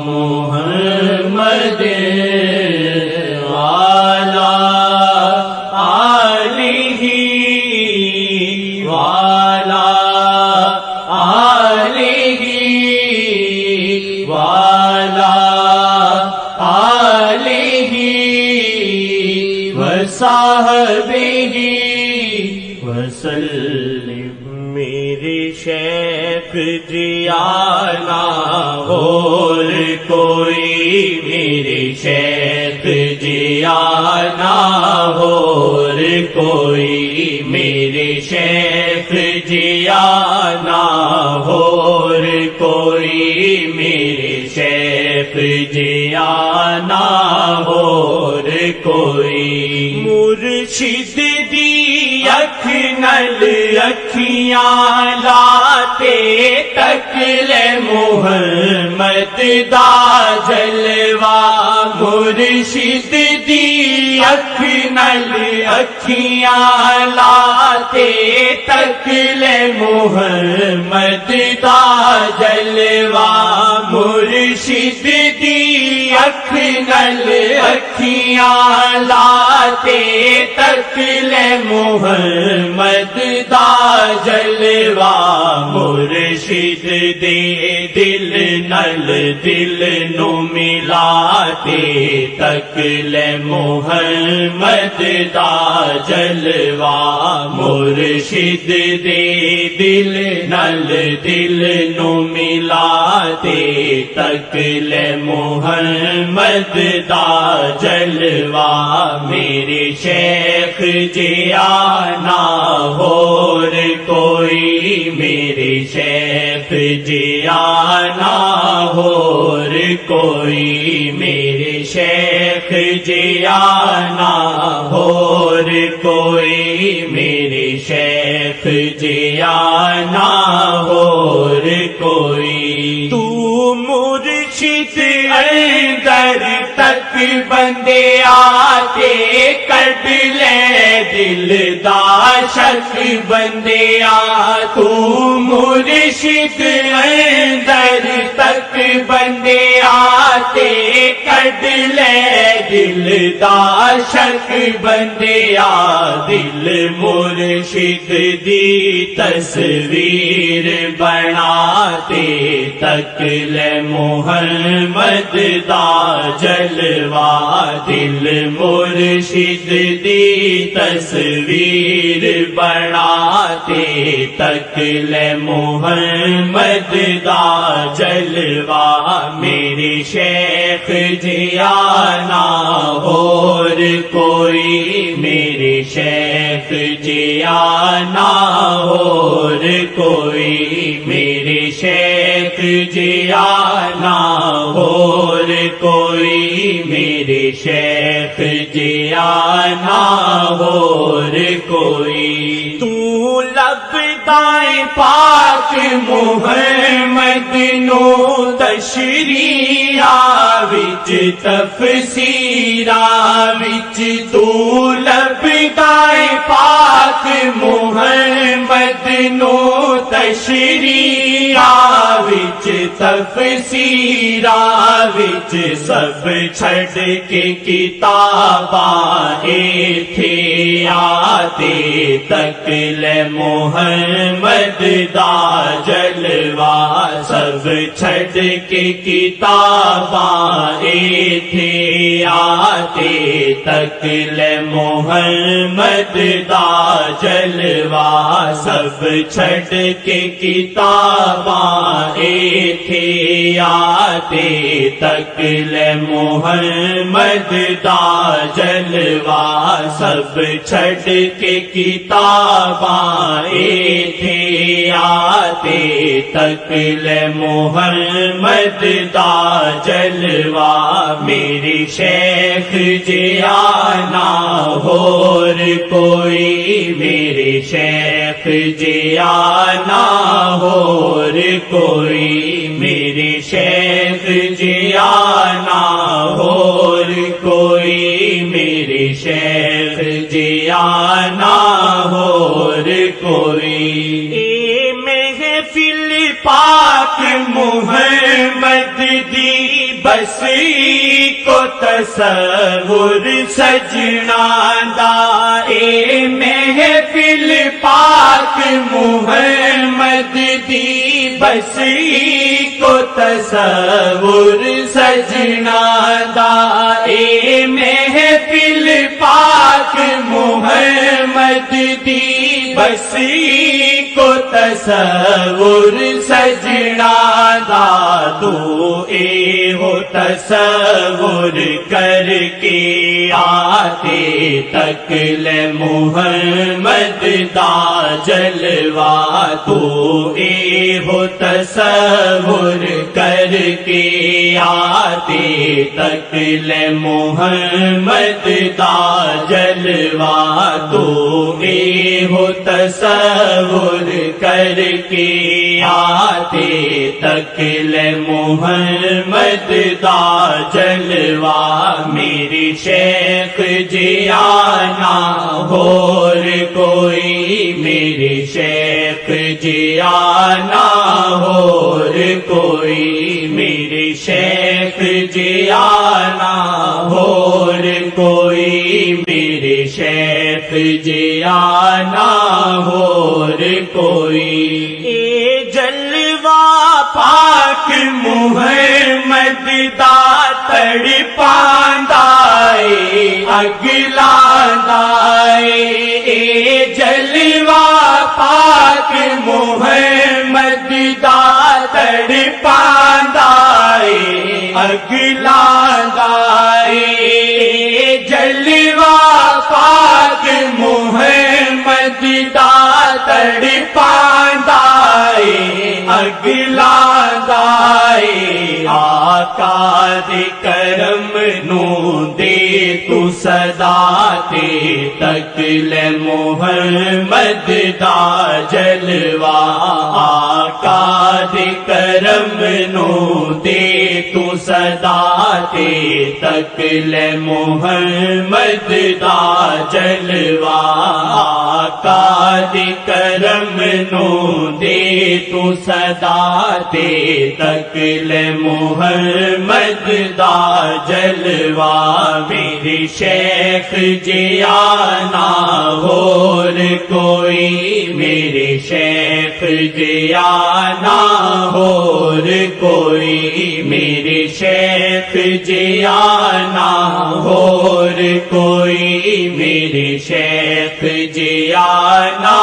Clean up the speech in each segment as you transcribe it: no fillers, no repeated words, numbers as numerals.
محمد وعلى آلہ وعلى آلہ وعلى آلہ وصحبہ وسلم۔ میرے شیخ جیانا اور کوئی، میرے شیخ جیانا اور کوئی، میرے شیخ جیانا اور کوئی، میرے شیخ جیانا اور کوئی۔ مرشد دی اکھ نل اکھیاں لاتے تکلے محمد دا جلوہ، مرشد دی اکھ نل اکھیاں لاتے تکلے محمد دا جلوہ، مرشد دی اکھ نل اکھیاں لاتے تکلے محمد دا جلوہ، مرشد دے دل نل دل نو ملاتے تکلے محمد دا جلوہ، مرشد دے دل نل دل نو ملاتے تکلے محمد دا جلوہ۔ میرے شیخ جیانا اور کوئی، میرے شیخ جیانا اور کوئی، میرے شیخ جیانا اور کوئی، میرے شیخ جیانا اور کوئی۔ تو مرشد اندر تک بندے آتے کٹ لے دل دا شک بندے آ، تو مرشد اندر تک بندے آتے کٹ لے دل دا شک بندے آ، دل مرشد دی تصویر بناتے تکلے محمد دا جلوہ، دل مرشد دی تصویر بناتے تکلے محمد دا جلوہ۔ میرے شیخ جیانا اور کوئی، میرے شیخ جیانا اور کوئی، میرے شیخ جیانا اور کوئی، میرے شیخ جیانا اور کوئی۔ تو لبدائیں پاک محمد نو تشریعہ وچ تفسیرہ وچ، تو لبدائیں پاک محمد نو تشریعہ وچ تفسیرہ وچ، سب چھڈ کے کتاباں ایتھے آتے تکلے محمد دا جلوہ، سب چھڈ کے کتاباں ایتھے آتے تکلے محمد دا جلوہ، سب چھڈ کے کتاباں ایتھے آتے تکلے محمد دا جلوہ، سب چھڈ کے کتاباں ایتھے آتے تکلے محمد دا جلوہ۔ میرے شیخ جیانا اور کوئی، میرے شیخ جیانا اور کوئی، میرے شیخ جیانا اور کوئی، میرے شیخ جیانا اور کوئی۔ محفل پاک محمد دی بس کو تصور سجنا دا اے محفل پاک محمد دی بس کو تصور سجنا دا اے محفل پاک محمد دی بس کو تصور سجنا دا تو اے ہو تصور کر کے آتے تک لے محمد دا جلوہ تو اے ہو تصور کر کے آتے تک لے محمد دا جلوہ تو اے ہو تصور کر کے آتے تک لے محمد دا جلوہ میری شیخ جیانا اور کوئی میری شیخ جیانا اور کوئی میری شیخ جیانا اور کوئی میرے شیخ جیانا اور کوئی اے جلوہ پاک محمد دا تڑپاندا اے اگلاندا اے جلوہ پاک محمد دا تڑپاندا اے اگلاندا اے جلوہ پاک محمد دا تڑپاندا اے اگلاندا اے آقا دے کرم نو دے تو صدا تے تک لے محمد دا جلوہ آقا دے کرم نو دے تو صدا تے تک لے محمد دا جلوہ آقا دے کرم نو دے تو صدا تے تک لے محمد دا جلوہ میرے شیخ جیانا اور کوئی میرے شیخ جیانا اور کوئی میرے شیخ جیانا اور کوئی میرے شیخ جیانا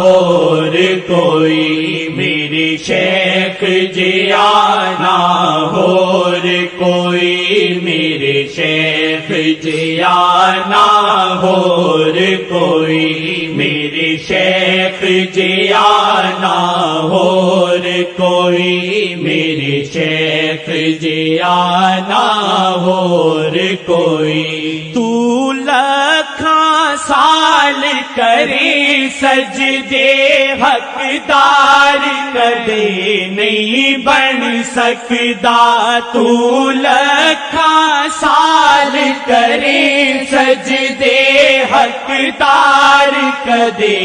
اور کوئی میرے شیخ جیانا اور کوئی میرے شیخ جیانا اور کوئی میرے شیخ جیانا اور کوئی میرے شیخ جیانا اور کوئی تو لکھاں سال کرے سجدے حقدار کدے نہیں بن سکدا تو لکھاں سال کرے سجدے حقدار کدے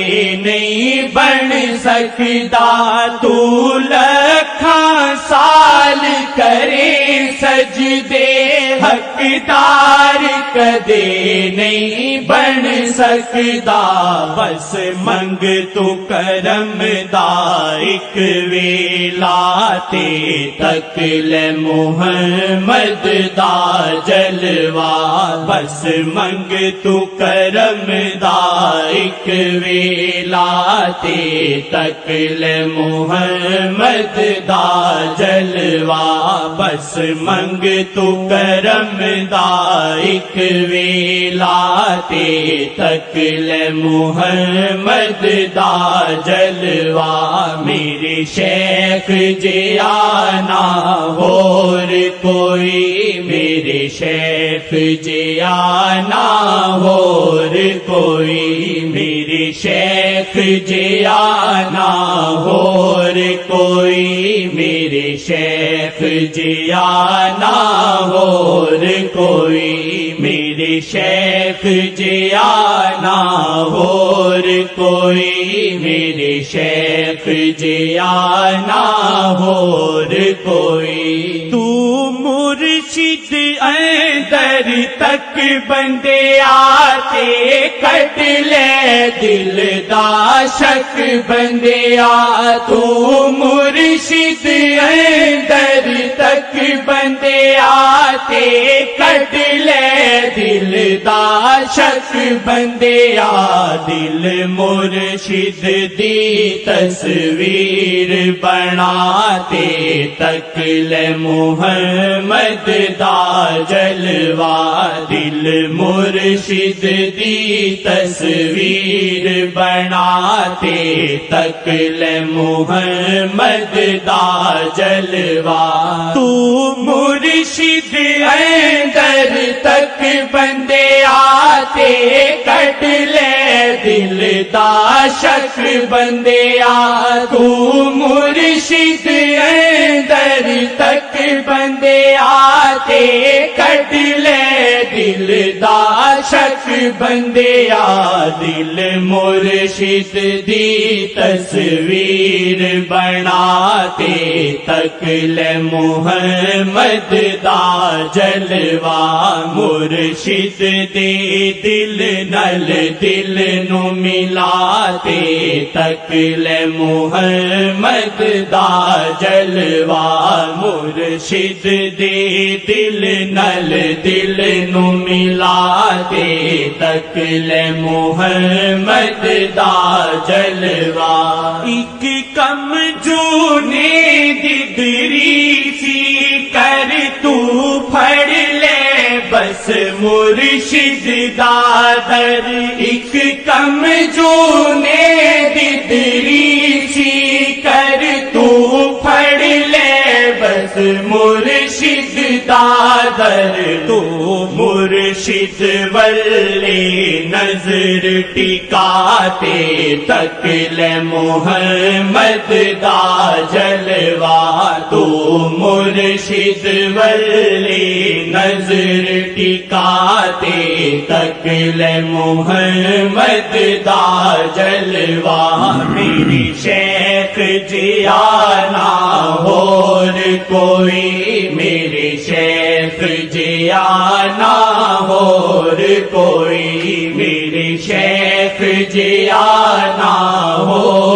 نہیں بن سکدا تو لکھاں سال کرے سجدے حقدار کدے نہیں بن سکدا بس منگ تو کرم دا ایک ویلا تے تک لے محمد دا جلوہ بس منگ تو کرم دا ایک ویلا تے تک لے محمد دا جلوہ بس منگ تو کرم دا ایک ویلا تے تک لے محمد دا جلوہ میرے شیخ جیانا اور کوئی میرے شیخ جیانا اور کوئی میرے شیخ جیانا اور کوئی میرے شیخ جیانا اور کوئی میرے شیخ جیانا اور کوئی میرے شیخ جیانا اور کوئی تو مرشد اندر تک بندے آتے کٹ لے دل دا شک بندیا تو مرشد اندر تک بندے آتے کٹ لے دل دا شک بندیا دل مرشد دی تصویر بناتے تک لے محمد دا جلوہ دل مرشد دی تصویر بناتے تک لے محمد دا جلوہ تو مرشد اندر تک بندے آتے کٹ لے دل دا شک بندیا تو مرشد اندر تک بندے آتے کٹ لے دل دا شک بندیا دل مرشد دی تصویر بناتے تک لے محمد دا جلوہ مرشد دے دل نل دل نو ملاتے تک لے محمد دا جلوہ مرشد دے دل نل دل نو ملاتے تک لے محمد دا جلوہ ایک کم جو نے ددری سی کر تو پھڑ لے بس مرشد دا در ایک کم جو نے ددری سی کر تو پھڑ لے بس مرشد دا در تو مرشد والے نظر ٹکاتے تک لے محمد دا جلوہ تو مرشد والے نظر ٹکاتے تک لے محمد دا جلوہ میری شیخ جیانا اور کوئی میرے شیخ جیانا اور کوئی میرے شیخ جیانا ہو